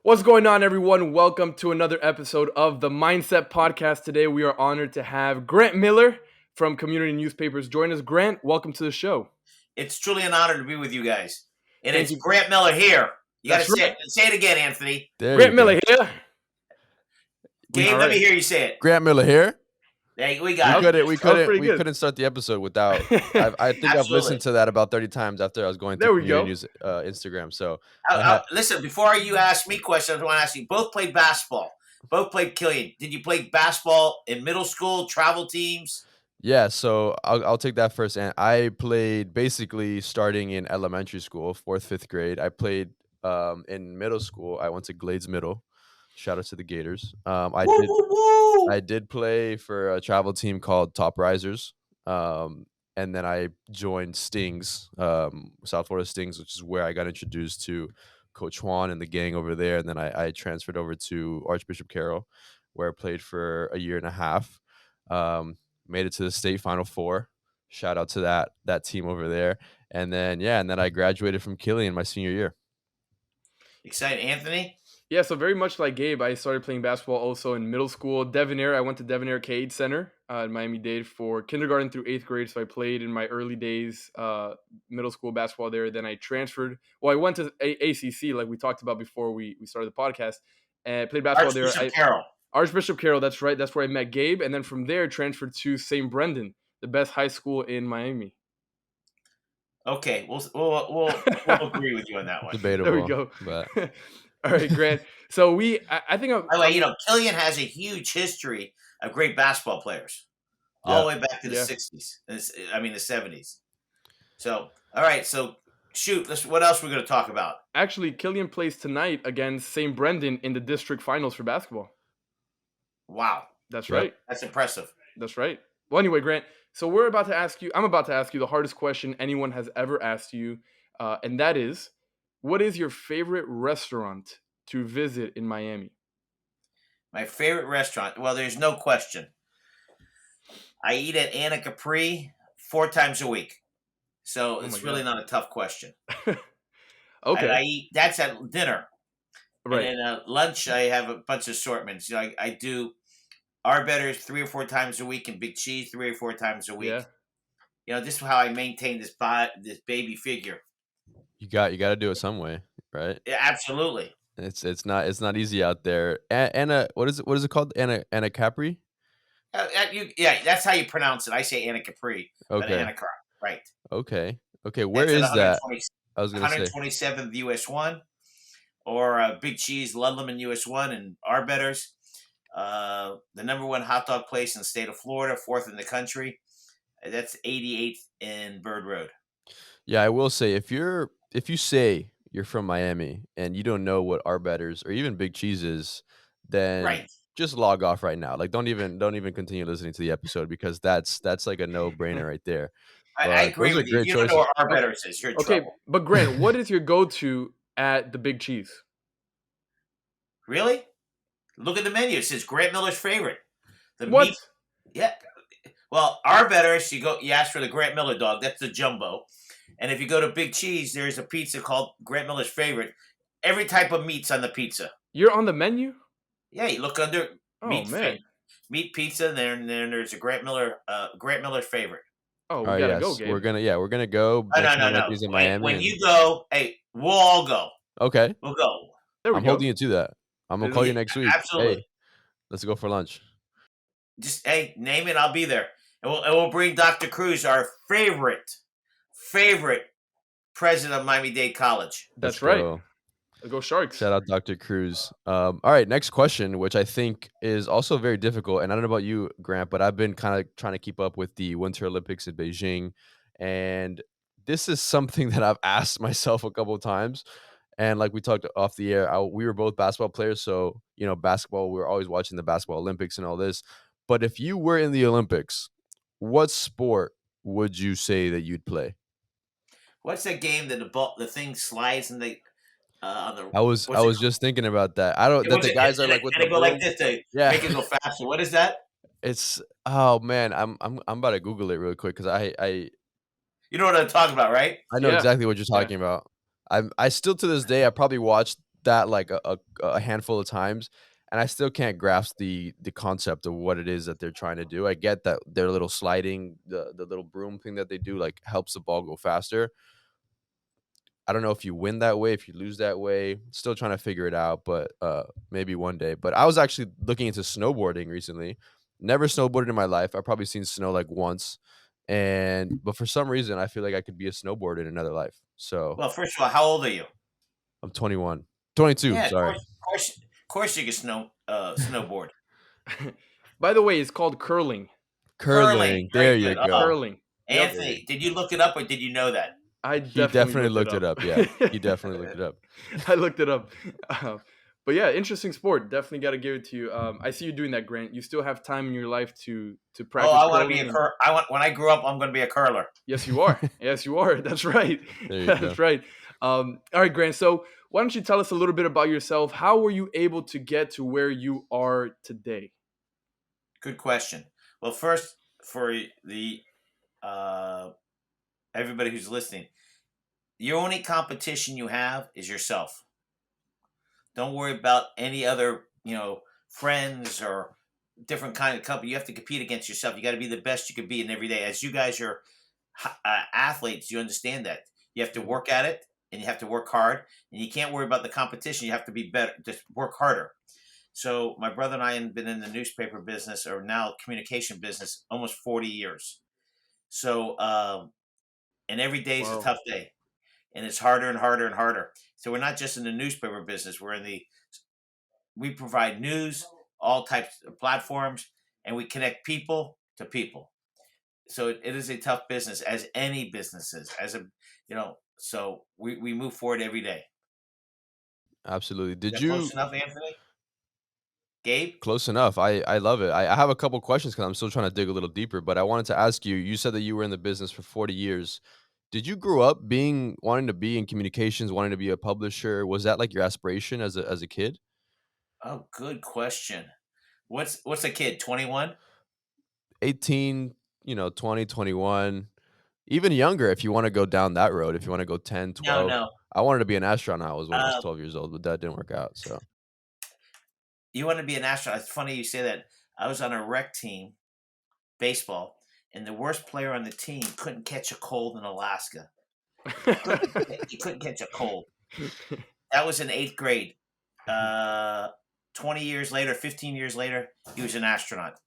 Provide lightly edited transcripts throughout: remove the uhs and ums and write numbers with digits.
What's going on, everyone? Welcome to another episode of the Mindset Podcast. Today, we are honored to have Grant Miller from Community Newspapers join us. Grant, welcome to the show. It's truly an honor to be with you guys. And Thank it's you. Grant Miller here. You got to That's say right. it. Say it again, Anthony. There Grant you go. Miller here. Gabe, All let right. me hear you say it. Grant Miller here. Hey, we We got it. pretty good. couldn't start the episode without. I think I've Absolutely. listened to that about 30 times after I was going There through we go. Community News Instagram. So Listen, before you ask me questions, I want to ask you. Both played basketball. Both played Killian. Did you play basketball in middle school, travel teams? yeah, so I'll take that first. And I played basically starting in elementary school, 4th, 5th grade. I played in middle school. I went to Glades Middle. Shout out to the Gators. I did play for a travel team called Top Risers. And then I joined Stings, South Florida Stings, which is where I got introduced to Coach Juan and the gang over there. And then I transferred over to Archbishop Carroll, where I played for a year and a half. Made it to the state Final Four. Shout out to that team over there. And then I graduated from Killian my senior year. Excited, Anthony? Yeah, so very much like Gabe, I started playing basketball also in middle school. I went to Devonair Cade Center in Miami-Dade for kindergarten through 8th grade. So I played in my early days middle school basketball there. Then I transferred. Well, I went to ACC like we talked about before we started the podcast. And played basketball Archbishop Carroll. Archbishop Carroll, that's right. That's where I met Gabe. And then from there, transferred to St. Brendan, the best high school in Miami. Okay, we'll agree with you on that one. Debatable. There we go. But All right, Grant. So I think By the way, Killian has a huge history of great basketball players, all the way back to the 60s. I mean, the 70s. So, all right. So, shoot. What else we're going to talk about? Actually, Killian plays tonight against St. Brendan in the district finals for basketball. Wow. That's right. That's impressive. That's right. Well, anyway, Grant. So I'm about to ask you the hardest question anyone has ever asked you, and that is, what is your favorite restaurant to visit in Miami? My favorite restaurant? Well, there's no question. I eat at Anna Capri 4 times a week. So it's really not a tough question. Okay. I eat, that's at dinner. Right. And then lunch, I have a bunch of assortments. You know, I do Arbetters 3 or 4 times a week and Big Cheese 3 or 4 times a week. Yeah. You know, this is how I maintain this baby figure. You got to do it some way, right? Yeah, absolutely. It's not easy out there. Anna, what is it called? Anna Capri? That's how you pronounce it. I say Anna Capri. Okay. Anna Capri, right. Okay. Where is that? I was going to say 127th US 1 or Big Cheese Ludlam US 1 and Arbetters. The number 1 hot dog place in the state of Florida, 4th in the country. That's 88th in Bird Road. Yeah, I will say if you say you're from Miami and you don't know what Arbetters or even Big Cheese is, then just log off right now. Like don't even continue listening to the episode because that's like a no-brainer right there. I agree with you. If you don't know what Arbetters is, you're in trouble. But Grant, what is your go-to at the Big Cheese? Really? Look at the menu. It says Grant Miller's favorite. What? Meat, yeah. Well, Arbetters, you ask for the Grant Miller dog. That's the jumbo. And if you go to Big Cheese, there's a pizza called Grant Miller's favorite. Every type of meat's on the pizza. You're on the menu? Yeah, you look under meat pizza, and then there's a Grant Miller's favorite. Oh, we gotta go, Gabe. We're gonna go. No. In Miami when you go, hey, we'll all go. Okay. We'll go. I'm holding you to that. I'm gonna call you next week. Absolutely. Hey, let's go for lunch. Just name it. I'll be there, and we'll bring Dr. Cruz, our favorite president of Miami-Dade College. That's right. Go Sharks. Shout out Dr. Cruz. All right, next question, which I think is also very difficult. And I don't know about you, Grant, but I've been kind of trying to keep up with the Winter Olympics in Beijing. And this is something that I've asked myself a couple of times. And like we talked off the air, we were both basketball players. So, you know, basketball, we were always watching the basketball Olympics and all this. But if you were in the Olympics, what sport would you say that you'd play? What's that game that the thing slides and they I was just thinking about that. I don't. The guys are like with they go like this. They make it go faster. What is that? It's man. I'm about to Google it real quick because I. You know what I'm talking about, right? I know exactly what you're talking about. I still to this day I probably watched that like a handful of times, and I still can't grasp the concept of what it is that they're trying to do. I get that their little sliding, the little broom thing that they do, like, helps the ball go faster. I don't know if you win that way, if you lose that way. Still trying to figure it out, but maybe one day. But I was actually looking into snowboarding recently. Never snowboarded in my life. I've probably seen snow like once, but for some reason, I feel like I could be a snowboarder in another life. So Well, first of all, how old are you? I'm 21, 22. Yeah, Sorry, of course you can snowboard. By the way, it's called curling. Curling, curling. very There you good. go. Curling. Yep. Anthony, did you look it up or did you know that? I He definitely definitely looked it looked it up. up. Yeah, he definitely looked it up. I looked it up. But yeah, interesting sport. Definitely got to give it to you. I see you doing that, Grant. You still have time in your life to Oh, practice I want to be curling. a I want when I grew up, I'm going to be a curler. Yes, you are. Yes, you are. That's right. There you That's go. right. All right, Grant. So why don't you tell us a little bit about yourself? How were you able to get to where you are today? Good question. Well, first, for the everybody who's listening, your only competition you have is yourself. Don't worry about any other, friends or different kind of company. You have to compete against yourself. You got to be the best you can be in every day. As you guys are athletes, you understand that you have to work at it and you have to work hard, and you can't worry about the competition. You have to be better. Just work harder. So my brother and I have been in the newspaper business, or now communication business, almost 40 years. So, and every day is a Wow. tough day, and it's harder and harder and harder. So we're not just in the newspaper business. We provide news, all types of platforms, and we connect people to people. So it is a tough business, as any business is. So we move forward every day. Absolutely. Is Did that close you enough, Anthony? Gabe? Close enough. I love it. I have a couple questions because I'm still trying to dig a little deeper, but I wanted to ask you, you said that you were in the business for 40 years. Did you grow up wanting to be in communications, wanting to be a publisher? Was that like your aspiration as a kid? Oh, good question. What's a kid? 21? 18, 20, 21, even younger if you want to go down that road, if you want to go 10, No, 12. no. I wanted to be an astronaut was when I was Uh, 12 years old, but that didn't work out. So, you want to be an astronaut? It's funny you say that. I was on a rec team, baseball, and the worst player on the team couldn't catch a cold in Alaska. He couldn't catch a cold. That was in 8th grade. 20 years later, 15 years later, he was an astronaut.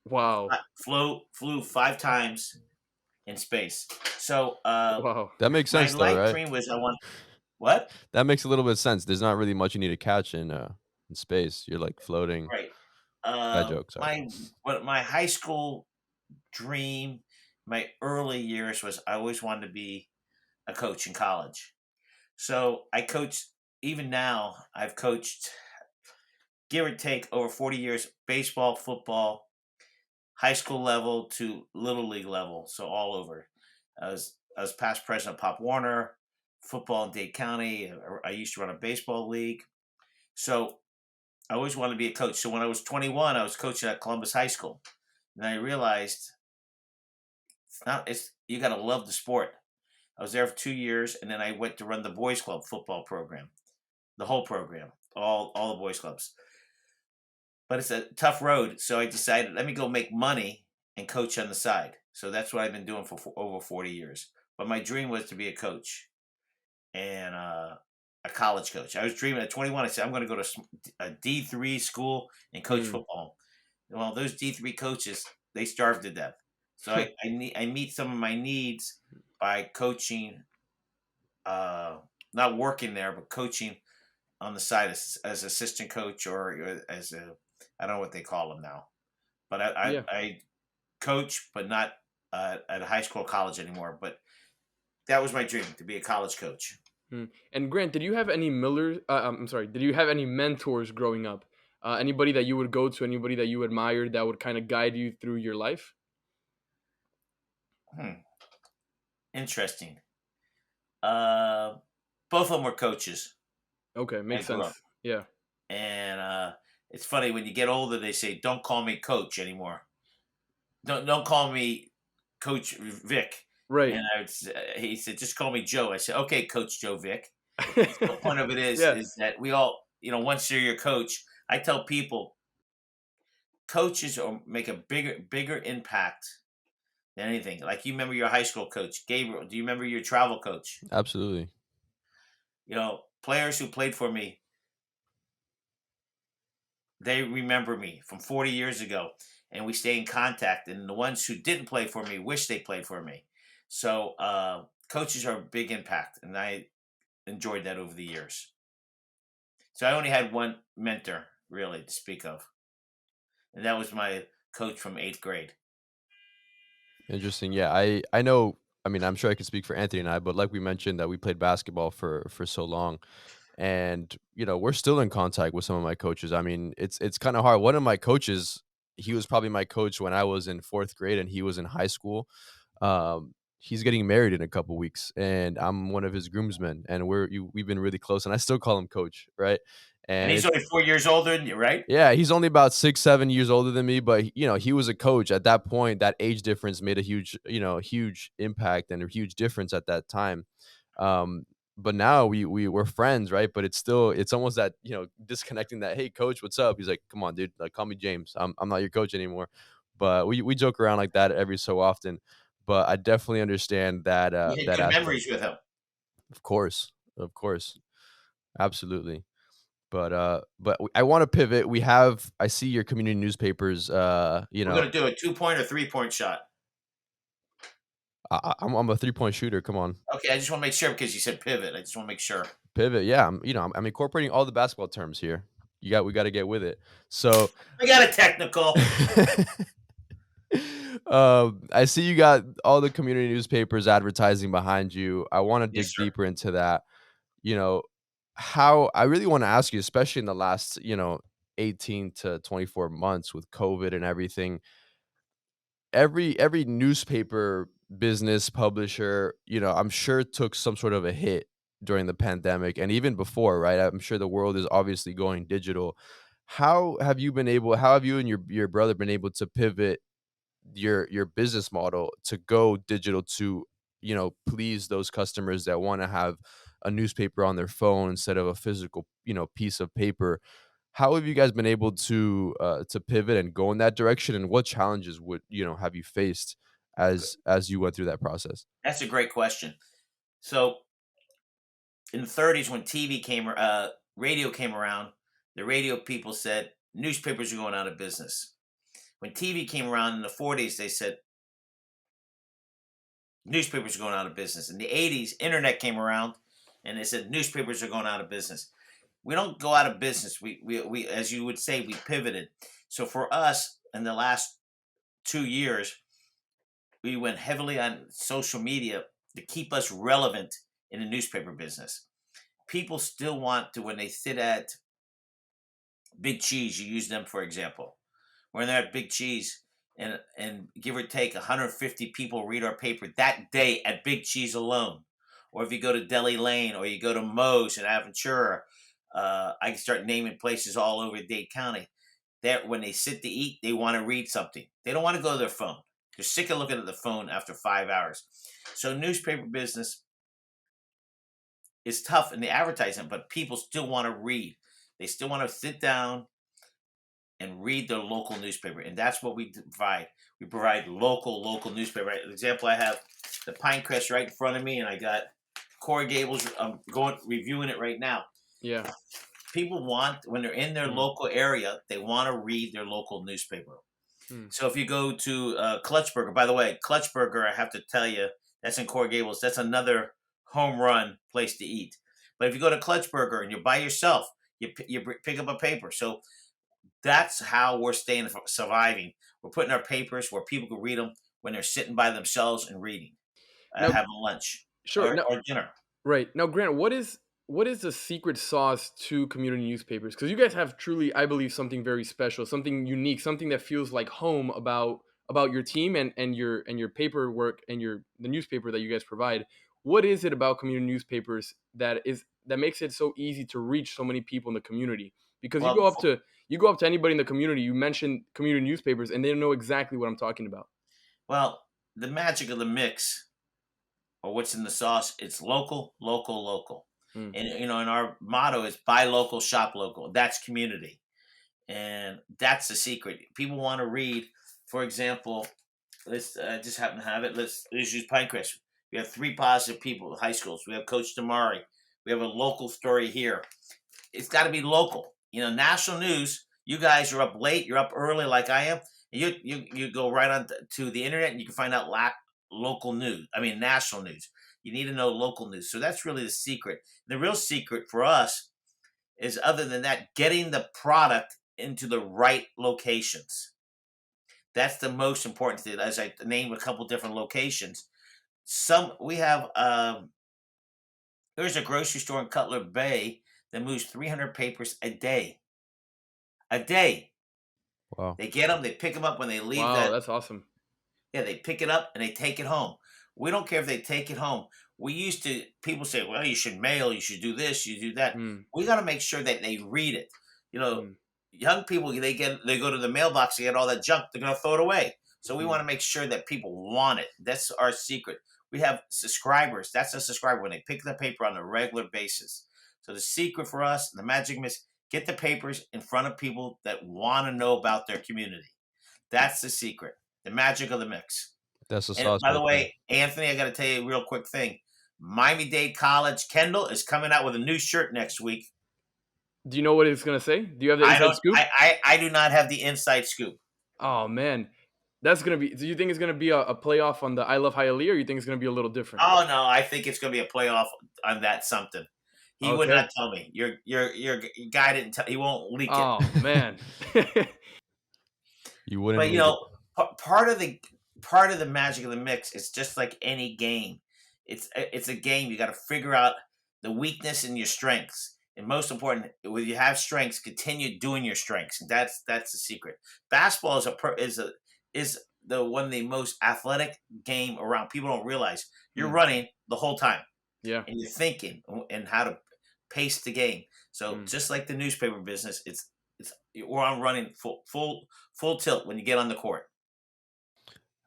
Wow. Flew 5 times in space. So Wow. that makes my sense though, life right? dream was I want what? That makes a little bit of sense. There's not really much you need to catch in space. You're like floating. Right. Bad joke, sorry. My high school dream, my early years was I always wanted to be a coach in college. So I coached. Even now, I've coached, give or take, over 40 years, baseball, football, high school level to little league level, so all over. I was past president of Pop Warner, football in Dade County. I used to run a baseball league. So I always wanted to be a coach. So when I was 21, I was coaching at Columbus High School. And I realized it's you got to love the sport. I was there for 2 years, and then I went to run the boys club football program, the whole program, all the boys clubs. But it's a tough road, so I decided let me go make money and coach on the side. So that's what I've been doing for over 40 years. But my dream was to be a coach and a college coach. I was dreaming at 21. I said I'm going to go to a D3 school and coach Mm. football. Well, those D3 coaches, they starved to death. So I meet some of my needs by coaching, not working there, but coaching on the side as assistant coach or as I don't know what they call them now. But Yeah. I coach, but not at a high school or college anymore. But that was my dream, to be a college coach. And Grant, did you have any I'm sorry. Did you have any mentors growing up? Anybody that you would go to, anybody that you admired that would kind of guide you through your life? Interesting. Both of them were coaches. Okay, makes sense. Yeah. And it's funny when you get older, they say, "Don't call me coach anymore. Don't call me Coach Vic." Right. And he said, "Just call me Joe." I said, "Okay, Coach Joe Vic." The point of it is Yeah. is that we all, once you're your coach, I tell people coaches make a bigger impact than anything. Like you remember your high school coach, Gabriel. Do you remember your travel coach? Absolutely. Players who played for me, they remember me from 40 years ago, and we stay in contact. And the ones who didn't play for me wish they played for me. So coaches are a big impact, and I enjoyed that over the years. So I only had one mentor really to speak of, and that was my coach from 8th grade. Interesting. Yeah, I know. I mean, I'm sure I could speak for Anthony and I, but like we mentioned, that we played basketball for so long, and we're still in contact with some of my coaches. I mean, it's kind of hard. One of my coaches, he was probably my coach when I was in 4th grade, and he was in high school. He's getting married in a couple weeks, and I'm one of his groomsmen, and we've been really close, and I still call him coach, right? And And he's it's only 4 years older than you, right? yeah, he's only about 6, 7 years older than me, but he was a coach at that point. That age difference made a huge impact and a huge difference at that time. Um, but now we're friends, right? But it's almost that disconnecting. That, hey, coach, what's up? He's like, come on, dude, like call me James. I'm not your coach anymore. But we joke around like that every so often. But I definitely understand that You had that good aspect. memories with him. Of course, absolutely. But I want to pivot. I see your community newspapers. We're gonna do a 2 point or 3 point shot. I'm a 3-point shooter. Come on, Okay, I just want to make sure because you said pivot. I just want to make sure. pivot. Yeah, I'm incorporating all the basketball terms here. We got to get with it. So, I got a technical. I see you got all the community newspapers advertising behind you. I want to Yes, dig sir. deeper into that. You know, how I really want to ask you, especially in the last 18 to 24 months with COVID and everything. Every newspaper business publisher, I'm sure took some sort of a hit during the pandemic and even before, right? I'm sure the world is obviously going digital. How have you and your brother been able to pivot your business model to go digital to, please those customers that want to have a newspaper on their phone instead of a physical, piece of paper? How have you guys been able to pivot and go in that direction, and what challenges would have you faced as you went through that process? That's a great question. So in the 30s, when radio came around, the radio people said newspapers are going out of business. When TV came around in the 40s, they said newspapers are going out of business. In the 80s, internet came around, and they said newspapers are going out of business. We don't go out of business. We as you would say, we pivoted. So for us, in the last 2 years, we went heavily on social media to keep us relevant in the newspaper business. People still want to, when they sit at Big Cheese, you use them for example. When they're at Big Cheese, and give or take 150 people read our paper that day at Big Cheese alone. Or if you go to Deli Lane or you go to Moe's in Aventura, I can start naming places all over Dade County. That when they sit to eat, they want to read something. They don't want to go to their phone. They're sick of looking at the phone after 5 hours. So newspaper business is tough in the advertising, but people still want to read. They still want to sit down and read their local newspaper, and that's what we provide. We provide local newspaper. Right? Example, I have the Pinecrest right in front of me, and I got Corey Gables. I'm going reviewing it right now. Yeah. People want, when they're in their Mm. local area, they want to read their local newspaper. Mm. So if you go to Clutchburger, by the way, Clutchburger, I have to tell you, that's in Corey Gables. That's another home run place to eat. But if you go to Clutchburger and you're by yourself, you pick up a paper. So that's how we're staying surviving. We're putting our papers where people can read them when they're sitting by themselves and reading, Now, having lunch sure. or dinner. Right. Now, Grant, what is the secret sauce to community newspapers? Because you guys have truly, I believe, something very special, something unique, something that feels like home about your team and your paperwork and the newspaper that you guys provide. What is it about community newspapers that makes it so easy to reach so many people in the community? Because you Well, go up to anybody in the community, you mention community newspapers, and they know exactly what I'm talking about. well, the magic of the mix or what's in the sauce, it's local, local, local. Mm. And and our motto is buy local, shop local. That's community, and that's the secret. People want to read. For example, let's just happen to have it. Let's use Pinecrest. We have 3 positive people at high schools. We have Coach Damari. We have a local story here. It's got to be local. National news. You guys are up late. You're up early, like I am. And you go right on to the internet, and you can find out local news. I mean, national news. You need to know local news. So that's really the secret. The real secret for us is, other than that, getting the product into the right locations. That's the most important thing. As I named a couple different locations, we have there's a grocery store in Cutler Bay that moves 300 papers a day. A day. Wow. They get them, they pick them up when they leave. Wow, that's awesome. Yeah, they pick it up and they take it home. We don't care if they take it home. People say, well, you should mail, you should do this, you do that. Mm. We got to make sure that they read it. Mm. Young people, they go to the mailbox, they get all that junk, they're going to throw it away. So we Mm. want to make sure that people want it. That's our secret. We have subscribers. That's a subscriber when they pick the paper on a regular basis. So the secret for us, the magic is get the papers in front of people that want to know about their community. That's the secret. The magic of the mix. That's the And sauce by the right there. way, Anthony, I got to tell you a real quick thing. Miami-Dade College, Kendall, is coming out with a new shirt next week. Do you know what it's gonna say? Do you have the I inside don't. scoop? I do not have the inside scoop. Oh man, that's gonna be. Do you think it's gonna be a playoff on the I Love Hialeah, or you think it's gonna be a little different? Oh no, I think it's going to be a playoff on that something. He would Okay. not tell me. Your guy didn't tell. He won't leak it. Oh man. You wouldn't But leave it. part of the magic of the mix is just like any game. It's a game. You got to figure out the weakness and your strengths. And most important, when you have strengths, continue doing your strengths. That's the secret. Basketball is the one of the most athletic game around. People don't realize you're running the whole time, Yeah. and you're thinking and how to pace the game. So Mm. just like the newspaper business, we're on running full tilt when you get on the court.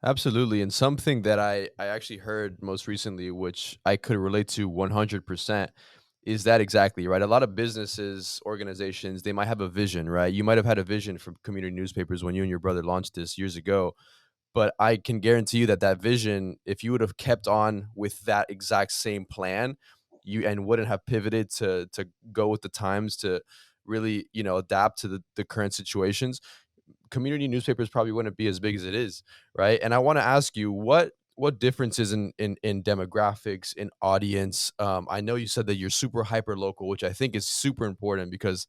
Absolutely. And something that I actually heard most recently, which I could relate to 100%, is that exactly right. A lot of businesses, organizations, they might have a vision, right? You might have had a vision for community newspapers when you and your brother launched this years ago. But I can guarantee you that that vision, if you would have kept on with that exact same plan, you and wouldn't have pivoted to go with the times to really, adapt to the current situations, community newspapers probably wouldn't be as big as it is, right? And I want to ask you what differences in demographics, in audience. I know you said that you're super hyper local, which I think is super important because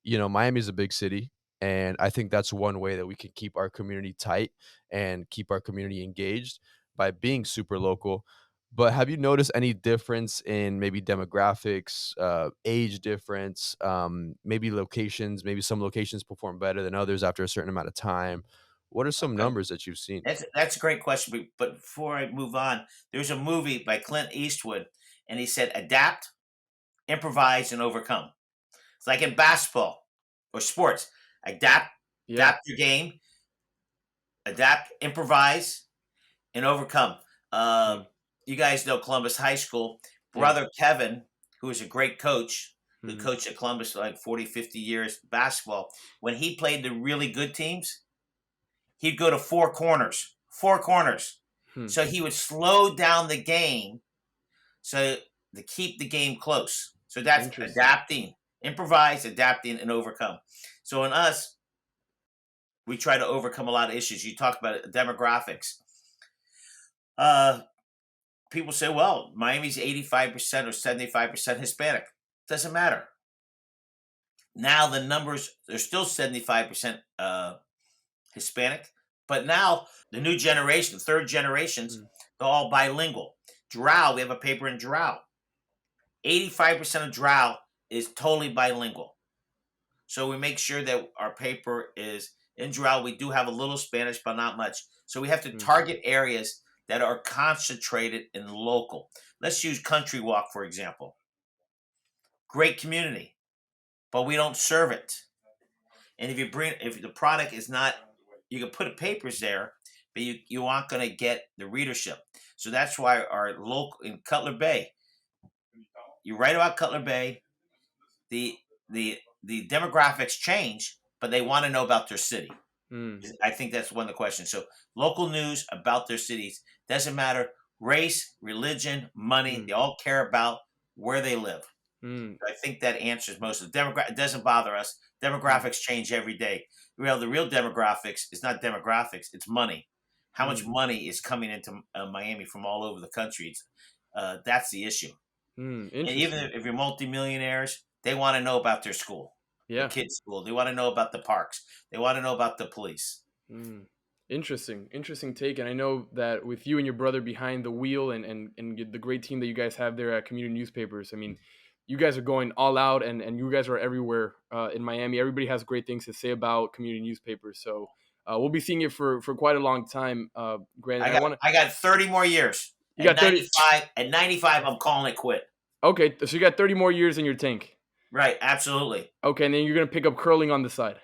Miami is a big city, and I think that's one way that we can keep our community tight and keep our community engaged by being super local. But have you noticed any difference in maybe demographics, age difference, maybe locations? Maybe some locations perform better than others after a certain amount of time. What are some Okay, numbers that you've seen? that's a great question. But before I move on, there's a movie by Clint Eastwood, and he said, "Adapt, improvise, and overcome." It's like in basketball or sports. Adapt, Yeah. adapt your game, adapt, improvise, and overcome. Uh, Mm. you guys know Columbus High School. Yeah. Brother Kevin, who is a great coach, who Mhm. coached at Columbus for like 40, 50 years basketball, when he played the really good teams, he'd go to four corners, four corners. Hmm. So he would slow down the game so to keep the game close. So that's Interesting. adapting, improvise, adapting, and overcome. So in us, we try to overcome a lot of issues. You talk about demographics. Uh, People say, well, Miami's 85% or 75% Hispanic. Doesn't matter. Now the numbers, they're still 75% Hispanic, but now the new generation, third generations, Mm. they're all bilingual. Drow, we have a paper in Drow. 85% of Drow is totally bilingual. So we make sure that our paper is in Drow. We do have a little Spanish, but not much. So we have to Mm. target areas that are concentrated in local. Let's use Country Walk, for example. Great community, but we don't serve it. And if the product is not, you can put papers there, but you aren't going to get the readership. So that's why our local in Cutler Bay, you're right about Cutler Bay. The the demographics change, but they want to know about their city. Mm, I think that's one of the questions. So local news about their cities doesn't matter race, religion, money. mm, They all care about where they live. mm, I think that answers most of the demographic. It doesn't bother us. mm, Demographics change every day. The real demographics is not demographics; it's money. How much mm, money is coming into Miami from all over the country? That's the issue. And even interesting. if you're multimillionaires, they want to know about their school, their Yeah. kids' school. They want to know about the parks. They want to know about the police. Mm. Interesting take. And I know that with you and your brother behind the wheel and the great team that you guys have there at community newspapers, I mean, you guys are going all out and you guys are everywhere in Miami. Everybody has great things to say about community newspapers. So we'll be seeing it for quite a long time, Grant. And I want to, I got 30 more years. you got 30. At 95, I'm calling it quit. Okay. So you got 30 more years in your tank. Right, absolutely. Okay. And then you're going to pick up curling on the side.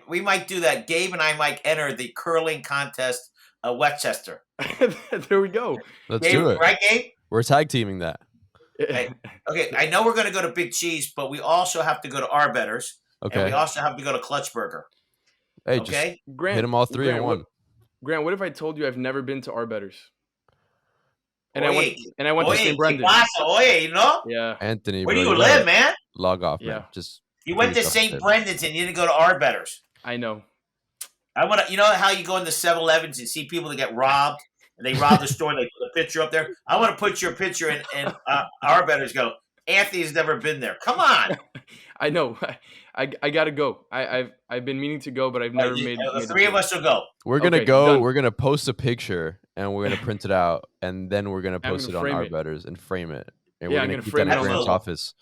We might do that. Gabe and I might enter the curling contest of Westchester. There we go. Let's Gabe, do it. right, Gabe? We're tag teaming that. Hey, okay, I know we're going to go to Big Cheese, but we also have to go to Arbetters. And we Okay. also have to go to Clutch Burger. Hey, Okay? just Grant, hit them all three Grant, in one. Grant, what if I told you I've never been to Arbetters? And Oye, I went to oye, St. ¿qué Brendan. pasa? Oye, you know? Yeah. Anthony, Where do bro, you gotta live, man? log off, Yeah. man. Just You went to yourself St. in. Brendan's and you didn't go to Arbetters. I know. I want to, you know how you go into 7-Elevens and see people that get robbed and they rob the store and they put a picture up there? I want to put your picture in and Arbetters go, Anthony's never been there. Come on. I know. I gotta go. I've been meaning to go, but I've never made. The made three of us will go. We're gonna Okay, go. done. We're gonna post a picture and we're gonna print it out, and then we're gonna I'm post it gonna on frame our it. betters and frame it. And Yeah, we're I'm gonna gonna keep frame that it in on Grant's the- office.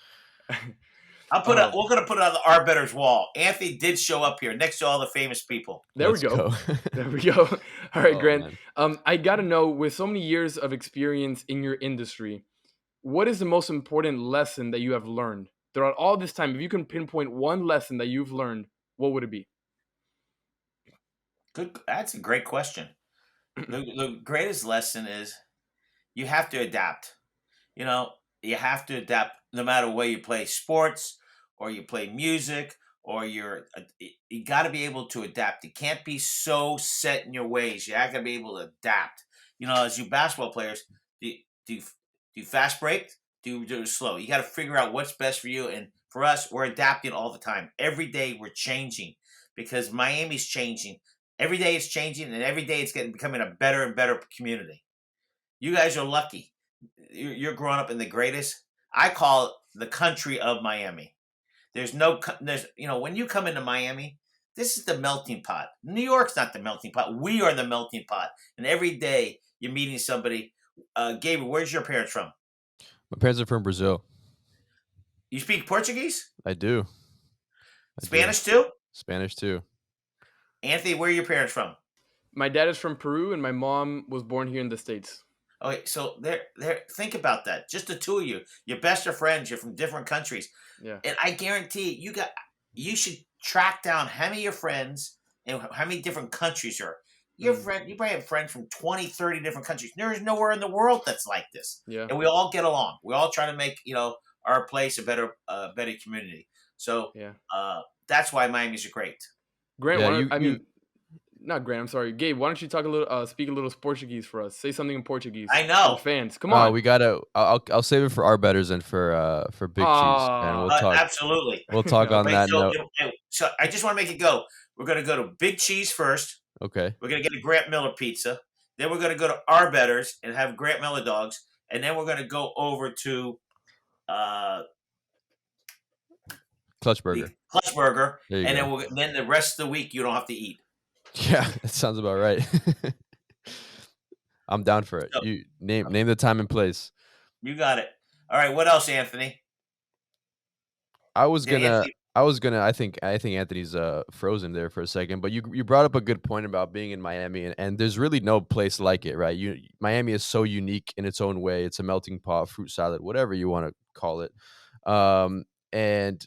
We're going to put it on the Arbetters wall. Anthony did show up here next to all the famous people. There Let's we go. go. There we go. All right, Oh, Grant. man. I gotta know, with so many years of experience in your industry, what is the most important lesson that you have learned throughout all this time? If you can pinpoint one lesson that you've learned, what would it be? Good. That's a great question. The greatest lesson is you have to adapt. You know, you have to adapt no matter where you play sports or you play music or you got to be able to adapt. You can't be so set in your ways. You got to be able to adapt. You know, as you basketball players, do you fast break? Do you do it slow? You got to figure out what's best for you. And for us, we're adapting all the time. Every day we're changing because Miami's changing. Every day it's changing, and every day it's becoming a better and better community. You guys are lucky. You're growing up in the greatest. I call it the country of Miami. There's when you come into Miami, this is the melting pot. New York's not the melting pot. We are the melting pot. And every day you're meeting somebody. Gabriel, where's your parents from? My parents are from Brazil. You speak Portuguese? I do. Spanish too? Spanish too. Anthony, where are your parents from? My dad is from Peru, and my mom was born here in the States. Okay, so there. Think about that. Just the two of you. You're best of friends. You're from different countries. Yeah. And I guarantee you should track down how many of your friends and how many different countries are. You probably have friends from 20, 30 different countries. There is nowhere in the world that's like this. Yeah. And we all get along. We all try to make, our place a better community. So Yeah. That's why Miami's great. Grant, Yeah, not Grant. I'm sorry, Gabe. Why don't you speak a little Portuguese for us? Say something in Portuguese. I know. For fans, come on. We gotta. I'll save it for our betters and for Big Cheese, and we'll talk. Absolutely. We'll talk on that note. So I just want to make it go. We're going to go to Big Cheese first. Okay. We're going to get a Grant Miller pizza. Then we're going to go to Arbetters and have Grant Miller dogs. And then we're going to go over to Clutch Burger. Clutch Burger. There you And go. then the rest of the week you don't have to eat. Yeah, that sounds about right. I'm down for it. So- You name the time and place. You got it. All right. What else, Anthony? I think Anthony's frozen there for a second, but you brought up a good point about being in Miami, and there's really no place like it, right? Miami is so unique in its own way. It's a melting pot, fruit salad, whatever you want to call it. And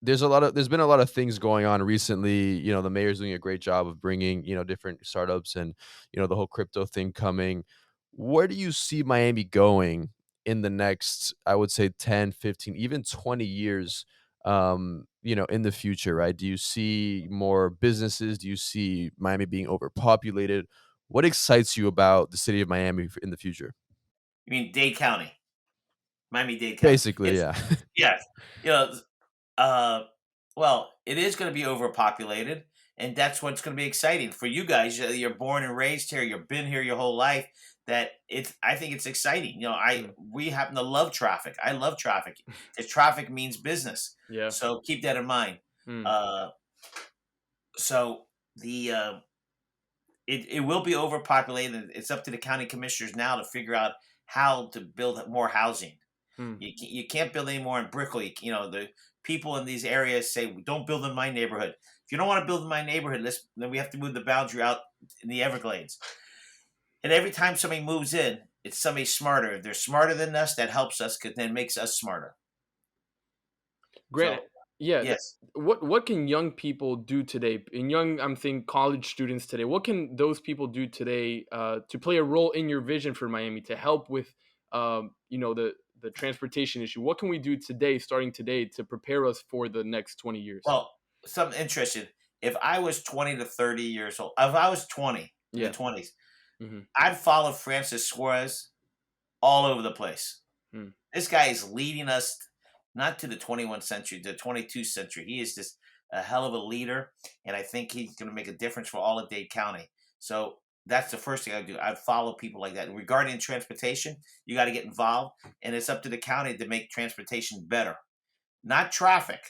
there's been a lot of things going on recently. The mayor's doing a great job of bringing, different startups and, the whole crypto thing coming. Where do you see Miami going in the next, I would say 10, 15, even 20 years, in the future, right? Do you see more businesses? Do you see Miami being overpopulated? What excites you about the city of Miami in the future? You mean Dade County, Miami-Dade County? Basically, yeah. Yes. You know, uh, well, it is going to be overpopulated, and that's what's going to be exciting for you guys. You're born and raised here. You've been here your whole life. I think it's exciting. We happen to love traffic. I love traffic because traffic means business. Yeah. So keep that in mind. Mm. So it will be overpopulated. It's up to the county commissioners now to figure out how to build more housing. You can't build any more in Brickley. The people in these areas say, don't build in my neighborhood. If you don't want to build in my neighborhood, then we have to move the boundary out in the Everglades. And every time somebody moves in, it's somebody smarter. If they're smarter than us, that helps us because then it makes us smarter. Great. Yeah. Yes. What can young people do today? I'm thinking college students today. What can those people do today to play a role in your vision for Miami to help with, the transportation issue? What can we do today, starting today, to prepare us for the next 20 years? Well, something interesting. If I was 20 to 30 years old, if I was 20 in the 20s, I'd follow Francis Suarez all over the place. This guy is leading us not to the 21st century, the 22nd century. He is just a hell of a leader, and I think he's going to make a difference for all of Dade County. So that's the first thing I do. I'd follow people like that. Regarding transportation, you got to get involved, and it's up to the county to make transportation better, not traffic.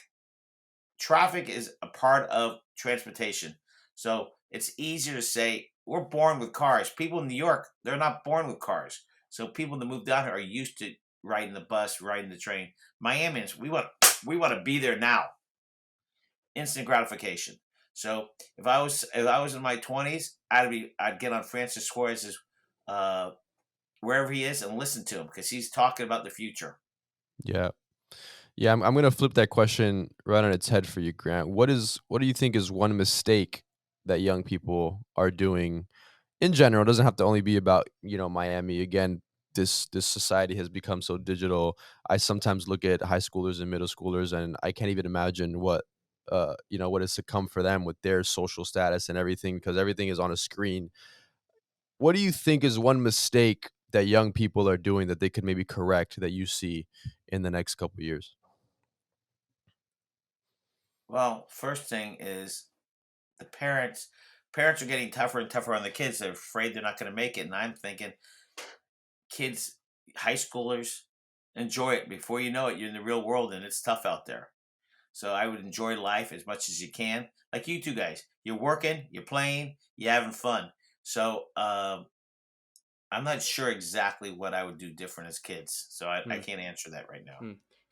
Traffic is a part of transportation. So it's easier to say we're born with cars. People in New York, they're not born with cars. So people that move down here are used to riding the bus, riding the train. Miamians, we want to be there now. Instant gratification. So if I was in my 20s, I'd get on Francis Suarez's wherever he is and listen to him because he's talking about the future. Yeah. Yeah, I'm going to flip that question right on its head for you, Grant. What do you think is one mistake that young people are doing in general? It doesn't have to only be about, Miami. Again, this society has become so digital. I sometimes look at high schoolers and middle schoolers, and I can't even imagine what has to come for them with their social status and everything, because everything is on a screen. What do you think is one mistake that young people are doing that they could maybe correct that you see in the next couple of years? Well, first thing is the parents are getting tougher and tougher on the kids. They're afraid they're not going to make it. And I'm thinking, kids, high schoolers, enjoy it. Before you know it, you're in the real world and it's tough out there. So I would enjoy life as much as you can. Like you two guys, you're working, you're playing, you're having fun. So I'm not sure exactly what I would do different as kids. So I can't answer that right now.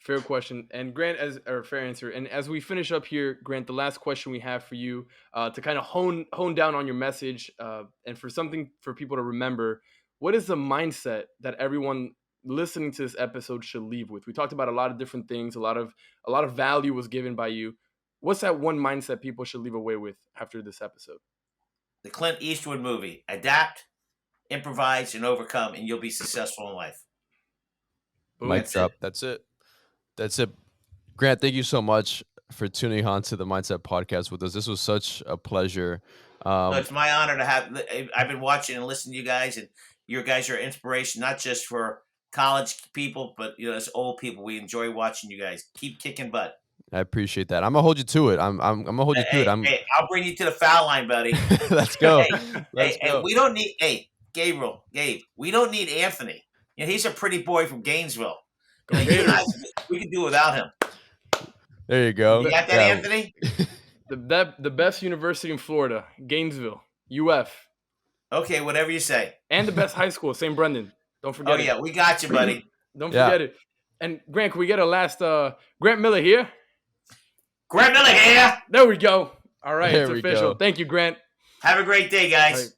Fair question. And Grant, fair answer. And as we finish up here, Grant, the last question we have for you to kind of hone down on your message and for people to remember, what is the mindset that everyone listening to this episode should leave with? We talked about a lot of different things. A lot of value was given by you. What's that one mindset people should leave away with after this episode? The Clint Eastwood movie: adapt, improvise, and overcome, and you'll be successful in life. Mic drop. That's it. Grant, thank you so much for tuning on to the Mindset Podcast with us. This was such a pleasure. It's my honor to have. I've been watching and listening to you guys, and your guys are inspiration, not just for college people, but as old people. We enjoy watching you guys. Keep kicking butt. I appreciate that. I'm gonna hold you to it. I'm gonna hold you to it. I'll bring you to the foul line, buddy. Let's go. Let's go. We don't need. Gabe. We don't need Anthony. He's a pretty boy from Gainesville. We can do without him. There you go. You got that, Anthony? The best university in Florida, Gainesville, UF. Okay, whatever you say. And the best high school, St. Brendan. Don't forget it. Oh, yeah, we got you, buddy. Don't forget it. And Grant, can we get a last Grant Miller here? Grant Miller here. There we go. All right, there it's official. Thank you, Grant. Have a great day, guys.